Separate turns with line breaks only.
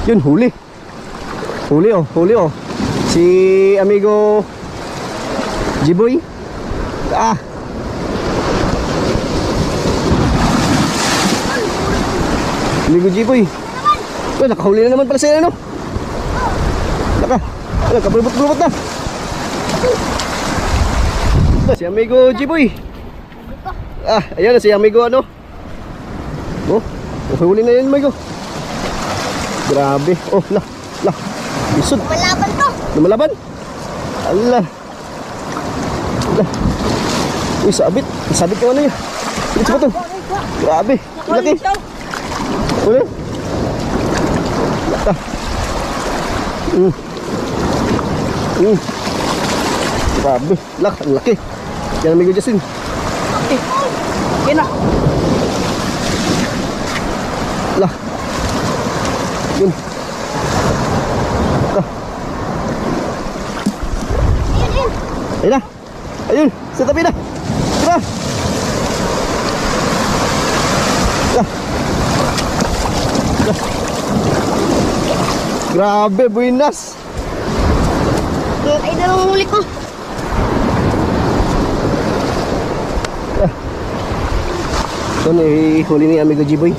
Yun, huli. Huli oh, huli oh. Si amigo Jiboy. Ah. Amigo Jiboy. Oh, nakahuli na naman pala sila, no? Nakapulubot-pulubot na. Ito, si amigo Jiboy. Ah, ayan na si amigo ano. Oh, nakahuli na yan, amigo. Grabe. Oh, lah. Isod.
Lumalaban to.
Lumalaban? Allah. Allah. Uy, sabit. Sabit yung ano yun. Ito ba ito? Grabe. Laki. Ulit. Lata. Grabe. Ang laki. Yan amigo Justin.
Okay. Okay na.
Lah. Yun. Ayun na. Ayun. Sa tabi na. Diba? Grabe, buinas.
Ay, nangunguli ko.
Ito na huli ni amigo Jiboy.